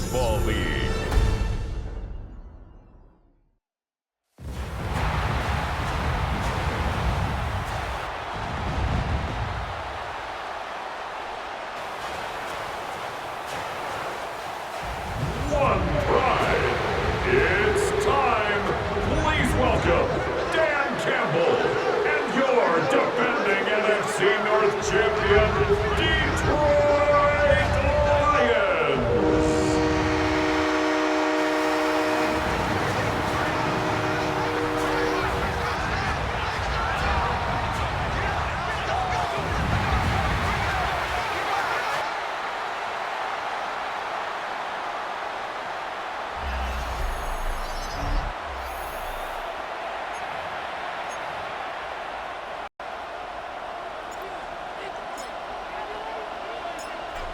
Football League. One pride. It's time. Please welcome Dan Campbell and your defending NFC North champion, Detroit Lions.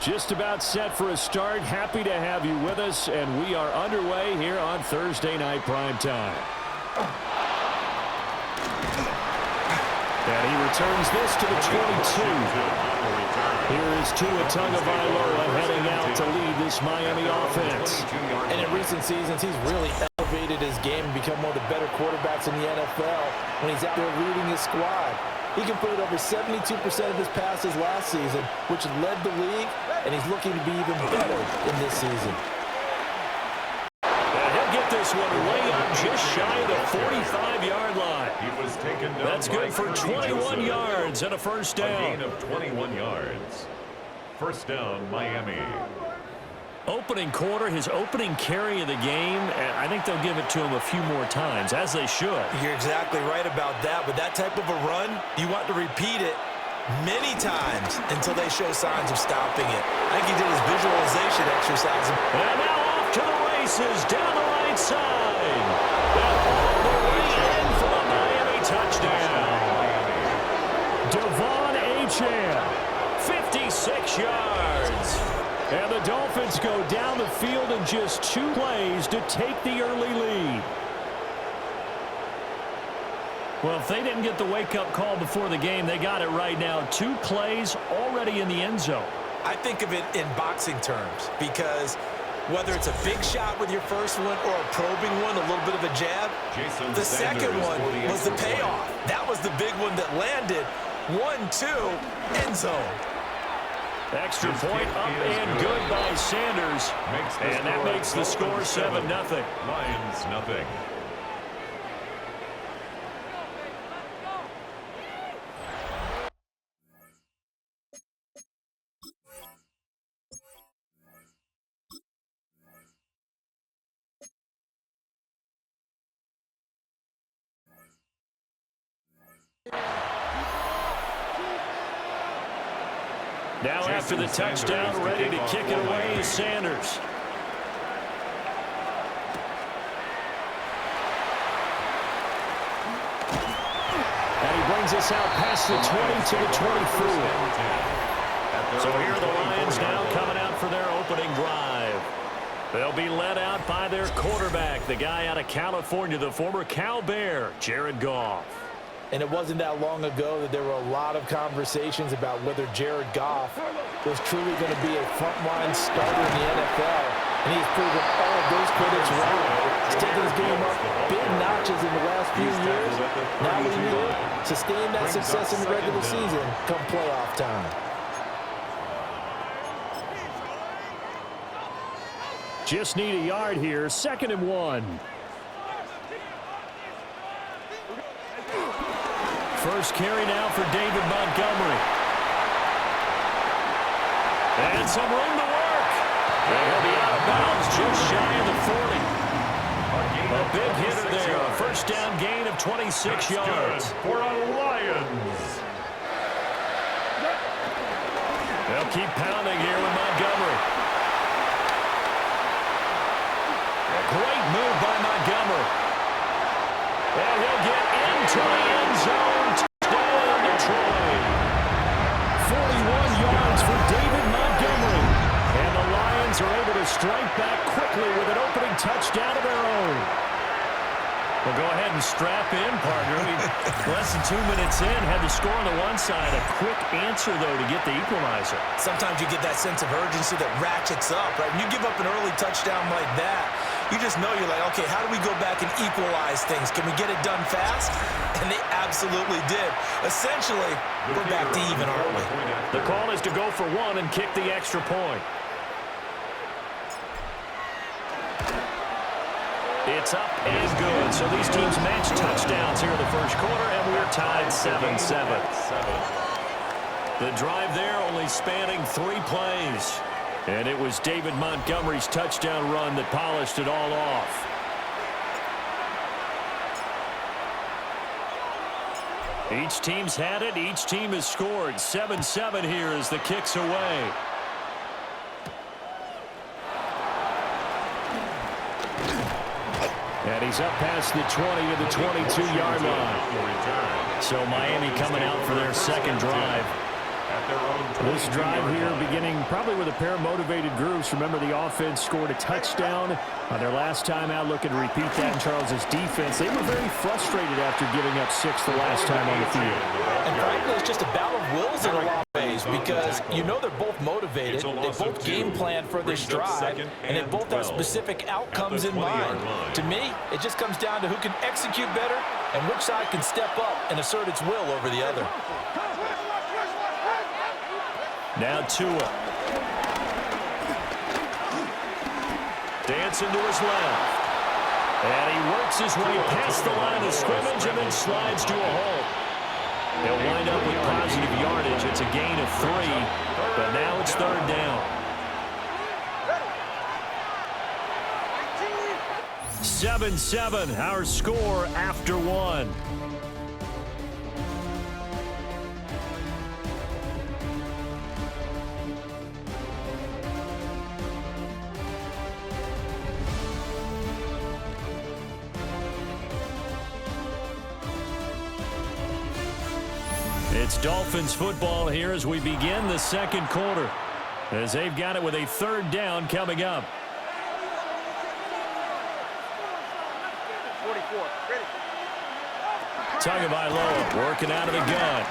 Just about set for a start. Happy to have you with us, and we are underway here on Thursday Night Primetime. And he returns this to the 22. Here is Tua Tagovailoa heading out to lead this Miami offense. And in recent seasons, he's really elevated his game and become one of the better quarterbacks in the NFL when he's out there leading his squad. He completed over 72% of his passes last season, which led the league, and he's looking to be even better in this season. And he'll get this one way up just shy of the 45-yard line. He was taken down. That's good for 21 yards and a first down. A gain of 21 yards. First down, Miami. Opening quarter, his opening carry of the game, and I think they'll give it to him a few more times, as they should. You're exactly right about that. With that type of a run, you want to repeat it many times until they show signs of stopping it. I think he did his visualization exercise. And now off to the races, down the right side. And all the way in for a Miami touchdown. Devon Achane, 56 yards. And the Dolphins go down the field in just 2 plays to take the early lead. Well, if they didn't get the wake-up call before the game, they got it right now. 2 plays already in the end zone. I think of it in boxing terms because whether it's a big shot with your first one or a probing one, a little bit of a jab, the second one was the payoff. That was the big one that landed. 1-2, end zone. Extra point up and good by Sanders. And that makes the score 7-0. Lions nothing. Now after the touchdown, ready to kick it away is Sanders. And he brings us out past the 20 to the 24. So here are the Lions now coming out for their opening drive. They'll be led out by their quarterback, the guy out of California, the former Cal Bear, Jared Goff. And it wasn't that long ago that there were a lot of conversations about whether Jared Goff was truly going to be a frontline starter in the NFL. And he's proven all of those critics wrong. He's taken his game up big notches in the last few years. Now what do you do? Sustain that success in the regular season come playoff time. Just need a yard here. 2nd and 1. First carry now for David Montgomery. And some room to work. And he'll be out of bounds just shy of the 40. A big hitter there. A first down gain of 26 yards. For a Lions. They'll keep pounding here with Montgomery. A great move by Montgomery. And he'll get into the end zone. Touchdown, Detroit. 41 yards for David Montgomery. And the Lions are able to strike back quickly with an opening touchdown of their own. Well, go ahead and strap in, partner. Less than 2 minutes in, had the score on the one side. A quick answer, though, to get the equalizer. Sometimes you get that sense of urgency that ratchets up, right? When you give up an early touchdown like that, you just know you're like, okay, how do we go back and equalize things? Can we get it done fast? And they absolutely did. Essentially, we're back to even, aren't we? The call is to go for one and kick the extra point. It's up and good. So these teams match touchdowns here in the first quarter, and we're tied 7-7. The drive there only spanning 3 plays. And it was David Montgomery's touchdown run that polished it all off. Each team's had it. Each team has scored. 7-7 here as the kick's away. And he's up past the 20 to the 22-yard line. So Miami coming out for their second drive. This drive here beginning probably with a pair of motivated groups. Remember, the offense scored a touchdown on their last time out. Looking to repeat that in Charles's defense. They were very frustrated after giving up 6 the last time on the field. And frankly, it's just a battle of wills in a lot of ways because you know they're both motivated. They both game plan for this drive, and they both have specific outcomes in mind. To me, it just comes down to who can execute better and which side can step up and assert its will over the other. Now Tua. Dancing to his left. And he works his way past the line of scrimmage and then slides to a hole. He'll wind up with positive yardage. It's a gain of 3, but now it's third down. 7-7, our score after 1. It's Dolphins football here as we begin the second quarter, as they've got it with a third down coming up. 44, ready. Tagovailoa working out of the gun.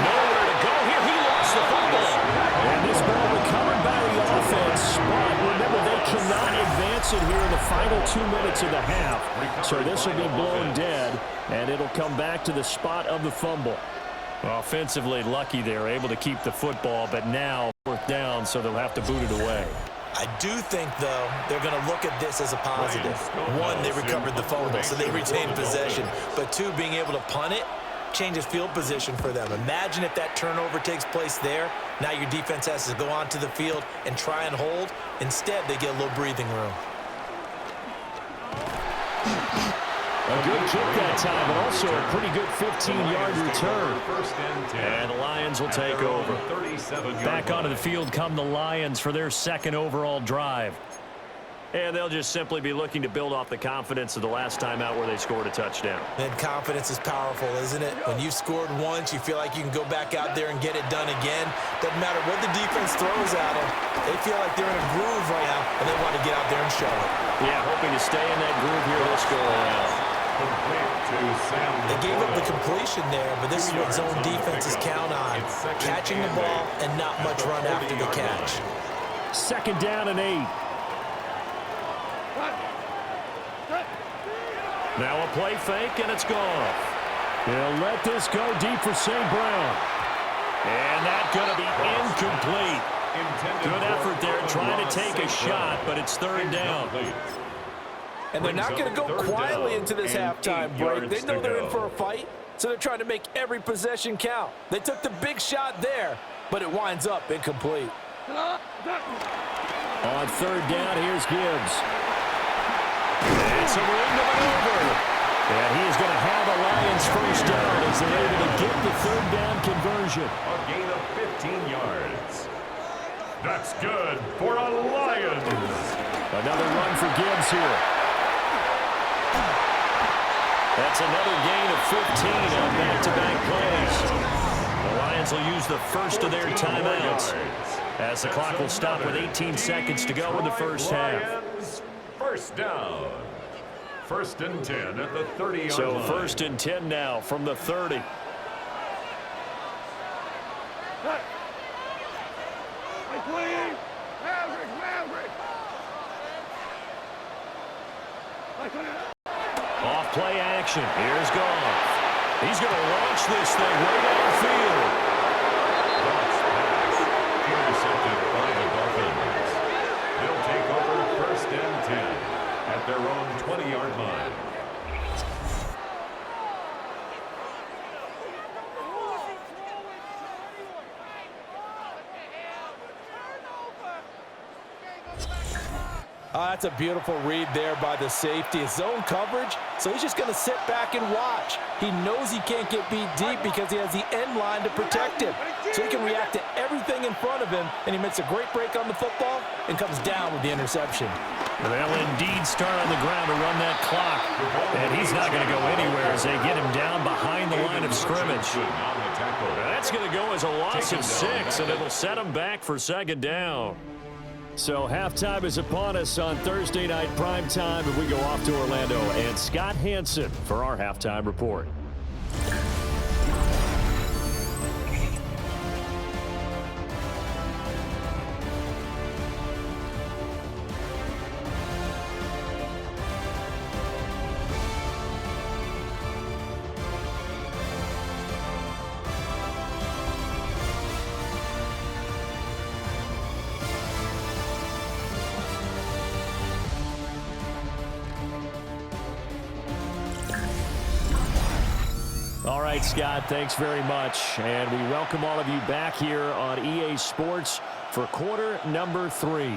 Nowhere to go here. He lost the football. And this ball recovered by the offense. But remember, they cannot advance it here in the final 2 minutes of the half. So this will be blown dead, and it'll come back to the spot of the fumble. Offensively lucky they're able to keep the football, but now fourth down, so they'll have to boot it away. I do think, though, they're going to look at this as a positive. 1, they recovered the fumble, so they retained possession. But 2, being able to punt it changes field position for them. Imagine if that turnover takes place there. Now your defense has to go onto the field and try and hold. Instead, they get a little breathing room. A good kick that time, but also a pretty good 15-yard return. And the Lions will take over. Back onto the field come the Lions for their second overall drive. And they'll just simply be looking to build off the confidence of the last time out where they scored a touchdown. And confidence is powerful, isn't it? When you've scored once, you feel like you can go back out there and get it done again. Doesn't matter what the defense throws at them. They feel like they're in a groove right now, and they want to get out there and show it. Yeah, hoping to stay in that groove here this go around. They gave up the completion there, but this is what zone defenses count on. Catching the ball and not much run after the catch. Second down and 8. Now a play fake, and it's gone. He'll let this go deep for St. Brown. And that's going to be incomplete. Good effort there trying to take a shot, but it's third down. And they're not going to go quietly into this halftime break. They know they're in for a fight, so they're trying to make every possession count. They took the big shot there, but it winds up incomplete. On third down, here's Gibbs. It's a ring to maneuver. And he is going to have a Lions first down as they're able to get the third down conversion. A gain of 15 yards. That's good for a Lions. Another run for Gibbs here. That's another gain of 15 on back-to-back plays. The Lions will use the first of their timeouts as the clock will stop with 18 seconds to go in the first half. First down. First and 10 at the 30-yard So line. first and 10 now from the 30. Off play action. Here's Goff. He's going to launch this thing way downfield. Goff's pass intercepted by the Dolphins. They'll take over first and 10 at their own 20-yard line. That's a beautiful read there by the safety. It's zone coverage, so he's just going to sit back and watch. He knows he can't get beat deep because he has the end line to protect him. So he can react to everything in front of him, and he makes a great break on the football and comes down with the interception. They'll indeed start on the ground to run that clock. And he's not going to go anywhere as they get him down behind the line of scrimmage. That's going to go as a loss of 6, and it'll set him back for second down. So halftime is upon us on Thursday night primetime, and we go off to Orlando and Scott Hansen for our halftime report. All right, Scott, thanks very much. And we welcome all of you back here on EA Sports for quarter number 3.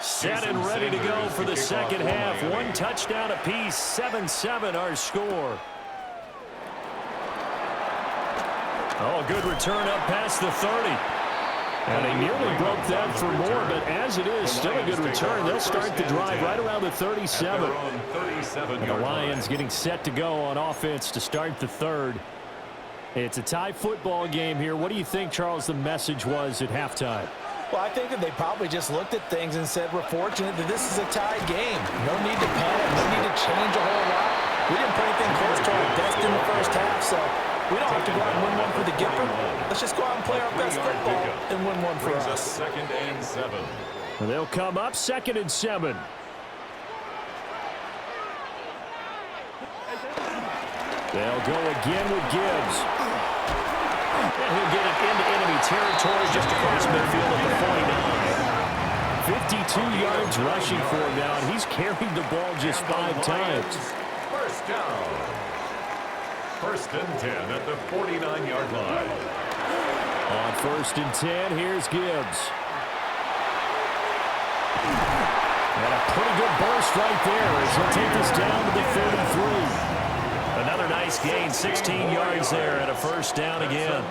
Set and ready to go for the second half. 1 touchdown apiece, 7-7 our score. Oh, good return up past the 30. And they nearly broke that for more, but as it is, still a good return. They'll start the drive right around the 37. And the Lions getting set to go on offense to start the third. It's a tie football game here. What do you think, Charles, the message was at halftime? Well, I think that they probably just looked at things and said, we're fortunate that this is a tie game. No need to panic, no need to change a whole lot. We didn't put anything close to our best in the first half, so we don't have to go out and win one for the Gipper. Let's just go out and play our best football and win one for us. Second and 7. They'll come up second and 7. They'll go again with Gibbs. And he'll get it into enemy territory just across midfield at the 49. 52 yards rushing for him now, and he's carried the ball just 5 times. First down. First and 10 at the 49-yard line. On first and 10, here's Gibbs. And a pretty good burst right there as he'll take this down to the 33. Another nice gain, 16 yards there and a first down again.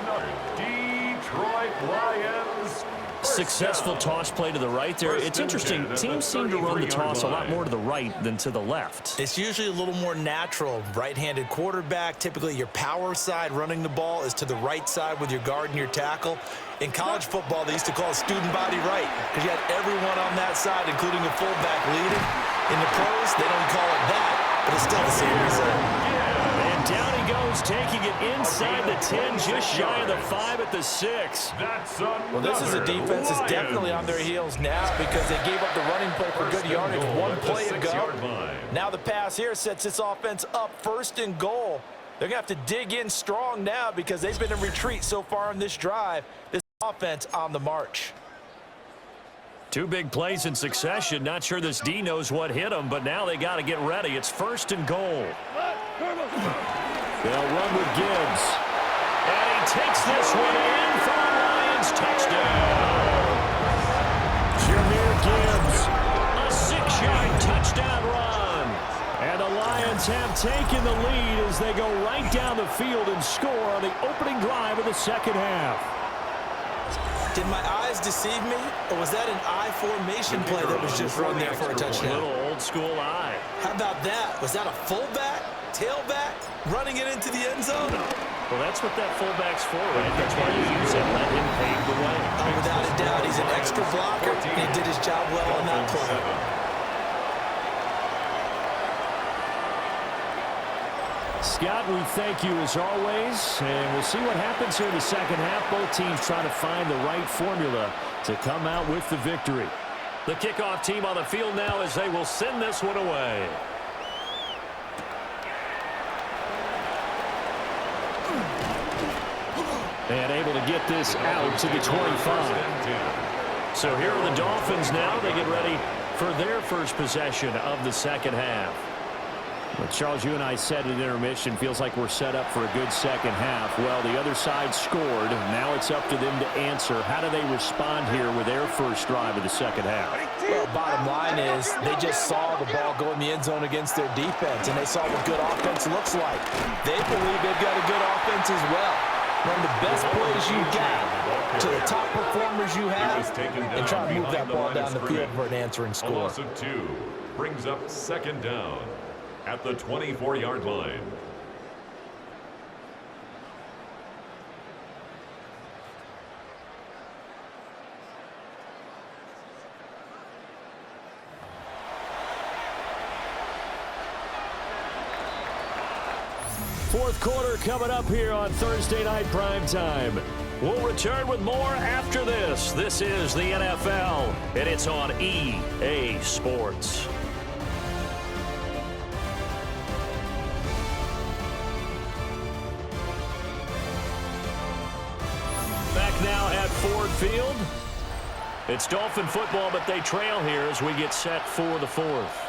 Detroit Lions. Successful toss play to the right there. It's interesting. Teams seem to run the toss a lot more to the right than to the left. It's usually a little more natural. Right-handed quarterback, typically your power side running the ball is to the right side with your guard and your tackle. In college football, they used to call it student body right because you had everyone on that side, including a fullback leading. In the pros, they don't call it that, but it's still the same result. And down he goes, taking it inside the 10, just shy of the 5 at the 6. Well, this is a defense that's definitely on their heels now because they gave up the running play for good yardage 1 play ago. Now the pass here sets this offense up first and goal. They're going to have to dig in strong now because they've been in retreat so far in this drive. This offense on the march. 2 big plays in succession. Not sure this D knows what hit them, but now they got to get ready. It's first and goal. They'll run with Gibbs. And he takes this one in for the Lions touchdown. Jahmyr Gibbs, a 6-yard touchdown run. And the Lions have taken the lead as they go right down the field and score on the opening drive of the second half. Did my eyes deceive me, or was that an I formation play that was just run there for a touchdown? A little old school eye. How about that? Was that a fullback, tailback, running it into the end zone? Well, that's what that fullback's for, right? That's why you use it. Let him pave the way. Oh, without a doubt, he's an extra blocker, and he did his job well on that play. Scott, we thank you as always, and we'll see what happens here in the second half. Both teams trying to find the right formula to come out with the victory. The kickoff team on the field now as they will send this one away. And able to get this out to the 25. So here are the Dolphins now. They get ready for their first possession of the second half. Well, Charles, you and I said at intermission, feels like we're set up for a good second half. Well, the other side scored. Now it's up to them to answer. How do they respond here with their first drive of the second half? Well, bottom line is they just saw the ball go in the end zone against their defense, and they saw what good offense looks like. They believe they've got a good offense as well. Run the best plays you got to the top performers you have, and try to move that ball down the field for an answering score. A loss of 2 brings up second down at the 24-yard line. Fourth quarter coming up here on Thursday Night Primetime. We'll return with more after this. This is the NFL, and it's on EA Sports. Back now at Ford Field. It's Dolphin football, but they trail here as we get set for the fourth.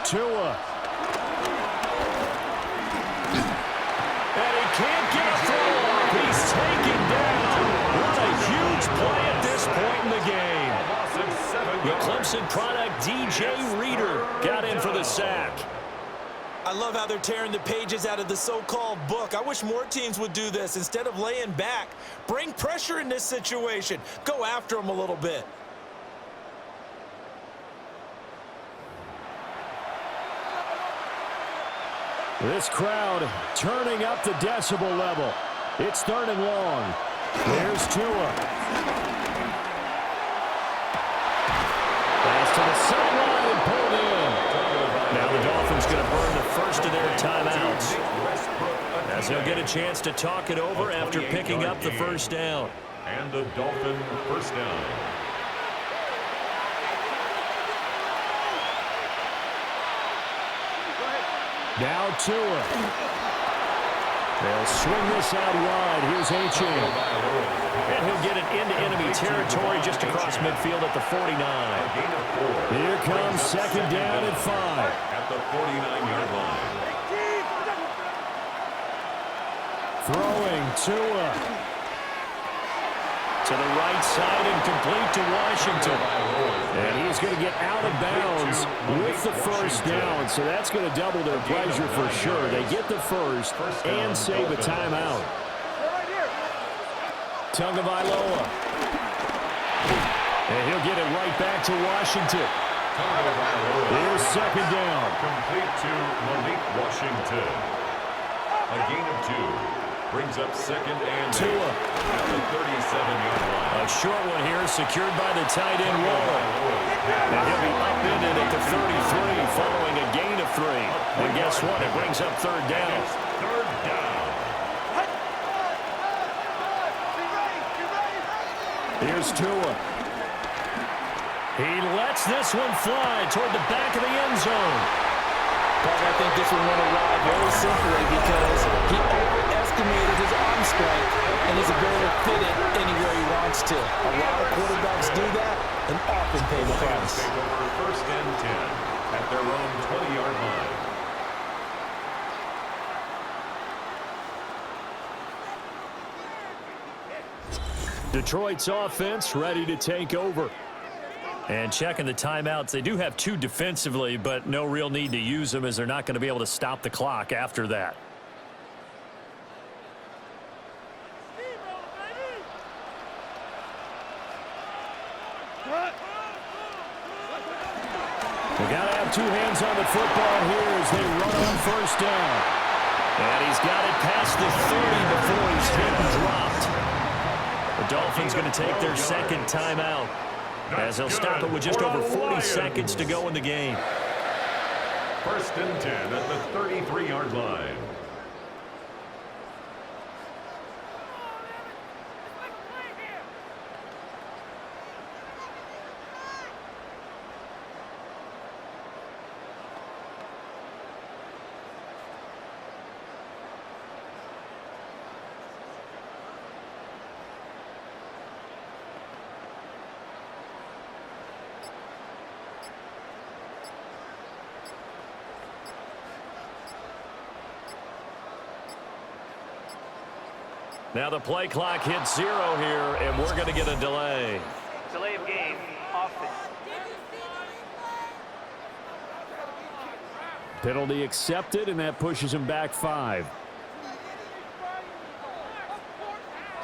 Tua. And he can't get a throw off. He's taken down. What a huge play at this point in the game. The Clemson product, DJ Reader, got in for the sack. I love how they're tearing the pages out of the so-called book. I wish more teams would do this. Instead of laying back, bring pressure in this situation. Go after them a little bit. This crowd turning up the decibel level. It's 3rd and long. There's Tua. Pass to the sideline and pulled in. Now the Dolphins going to burn the first of their timeouts, as they'll get a chance to talk it over after picking up the first down. And the Dolphin first down. Now Tua. They'll swing this out wide. Here's H.A. And he'll get it into enemy territory just across midfield at the 49. Here comes second down and 5. At the 49-yard line. Throwing Tua. To the right side and complete to Washington. And he's going to get out of bounds with the first down. So that's going to double their pleasure for sure. They get the first and save a timeout. Tagovailoa. And he'll get it right back to Washington. Here's second down. Complete to Malik Washington. A gain of 2. Brings up second and 8 Tua. At the 37-yard line. A short one here secured by the tight end Waller. And he'll be upended at the 33 following a gain of 3. And guess what? It brings up third down. Third down. Here's Tua. He lets this one fly toward the back of the end zone. But I think this one went awry very simply because he overestimated his arm strength and his ability to fit it anywhere he wants to. A lot of quarterbacks do that and often pay the price. Take over first and 10 at their own 20-yard line. Detroit's offense ready to take over. And checking the timeouts, they do have 2 defensively, but no real need to use them as they're not going to be able to stop the clock after that. We got to have 2 hands on the football here as they run on first down. And he's got it past the 30 before he's hit and dropped. The Dolphins going to take their second timeout as they'll stop it with just over 40 seconds to go in the game. 1st and 10 at the 33-yard line. Now the play clock hits 0 here, and we're going to get a delay. Delay of game, offense. Penalty accepted, and that pushes him back 5.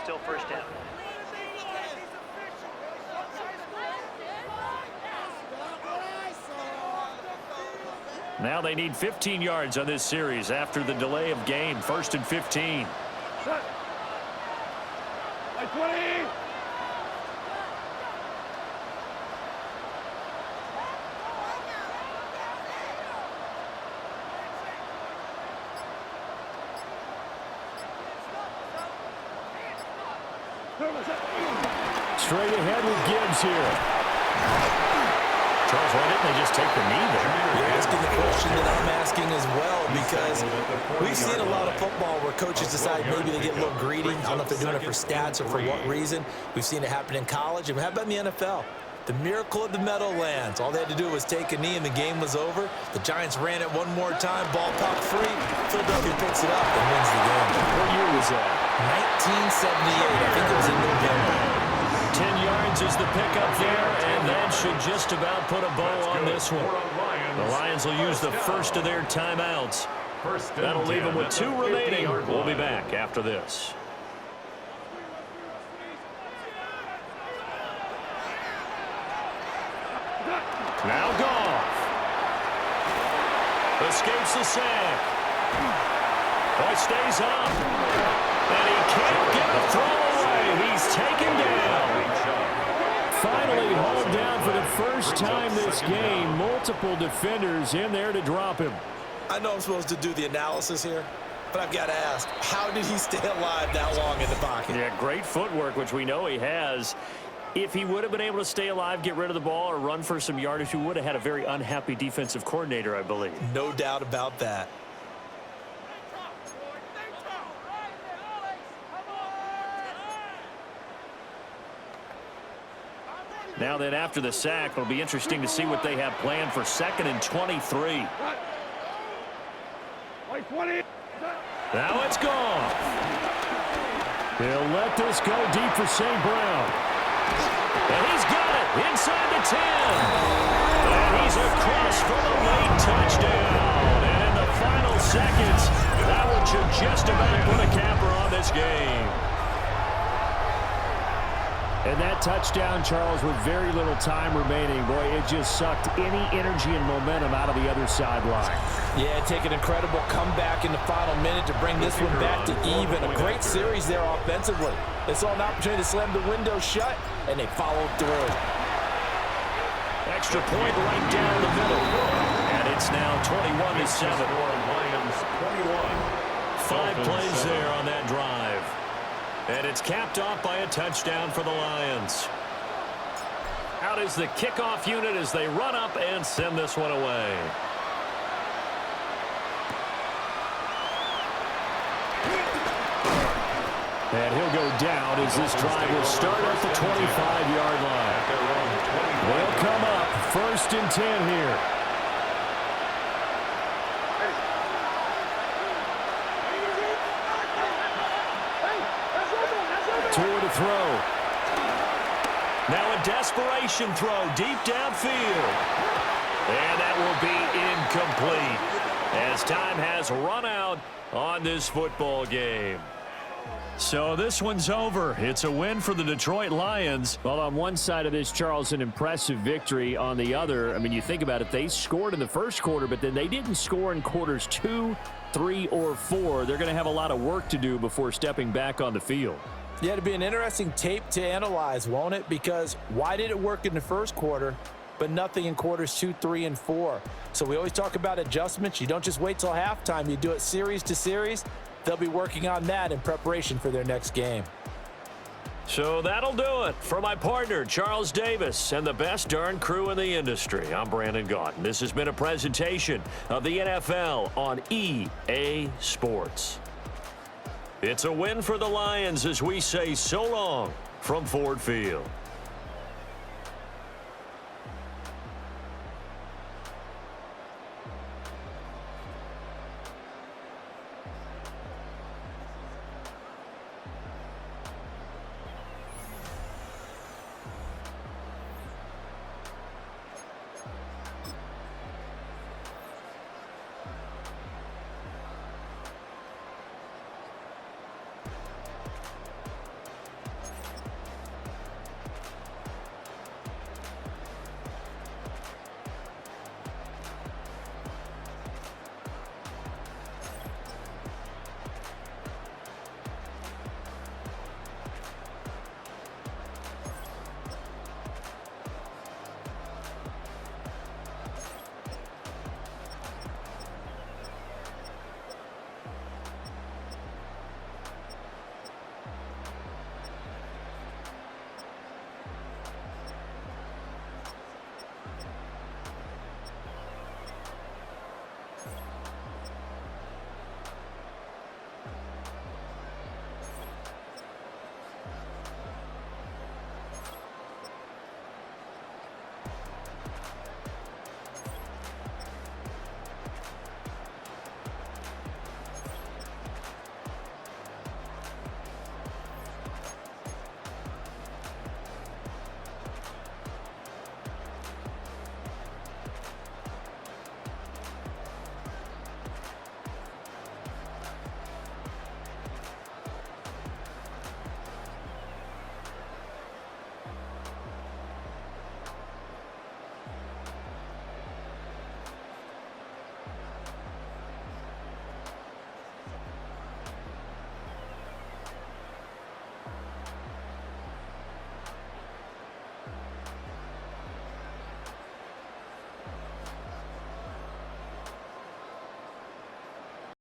Still first down. Now they need 15 yards on this series after the delay of game. 1st and 15. Straight ahead with Gibbs here. Charles, why didn't they just take the knee there? You're asking the question that I'm asking as well, because we've seen a lot of football where coaches decide maybe they get a little greedy. I don't know if they're doing it for stats or for what reason. We've seen it happen in college, and how about in the NFL? The miracle of the Meadowlands. All they had to do was take a knee, and the game was over. The Giants ran it one more time. Ball popped free. Philadelphia picks it up and wins the game. What year was that? 1978. I think it was in November. 10 yards is the pickup there, and that should just about put a bow on this one. The Lions will use the first of their timeouts. That'll leave them with 2 remaining. We'll be back after this. Now Goff. Escapes the sack. Boy stays up. And he can't get a throw away. He's taken down. Finally hauled down for the first time this game. Multiple defenders in there to drop him. I know I'm supposed to do the analysis here, but I've got to ask, how did he stay alive that long in the pocket? Yeah, great footwork, which we know he has. If he would have been able to stay alive, get rid of the ball, or run for some yardage, he would have had a very unhappy defensive coordinator, I believe. No doubt about that. Now then, after the sack, it'll be interesting to see what they have planned for 2nd and 23. Now it's gone. He'll let this go deep for St. Brown. And he's got it inside the 10. And he's across for the late touchdown. And in the final seconds, that one should just about put a capper on this game. And that touchdown, Charles, with very little time remaining, boy, it just sucked any energy and momentum out of the other sideline. Yeah, take an incredible comeback in the final minute to bring this one back to even. A great series there offensively. They saw an opportunity to slam the window shut, and they followed through. Extra point right down the middle. And it's now 21-7. 5 plays there on that drive. And it's capped off by a touchdown for the Lions. Out is the kickoff unit as they run up and send this one away. And he'll go down as this drive will start at the 25-yard line. They'll come up 1st and 10 here. To throw. Now a desperation throw deep downfield. And that will be incomplete as time has run out on this football game. So this one's over. It's a win for the Detroit Lions. Well, on one side of this, Charles, an impressive victory. On the other, I mean, you think about it, they scored in the first quarter, but then they didn't score in quarters 2, 3, or 4. They're going to have a lot of work to do before stepping back on the field. Yeah, it'll be an interesting tape to analyze, won't it? Because why did it work in the first quarter, but nothing in quarters 2, 3, and 4? So we always talk about adjustments. You don't just wait till halftime. You do it series to series. They'll be working on that in preparation for their next game. So that'll do it. For my partner, Charles Davis, and the best darn crew in the industry, I'm Brandon Gaudin. This has been a presentation of the NFL on EA Sports. It's a win for the Lions as we say so long from Ford Field.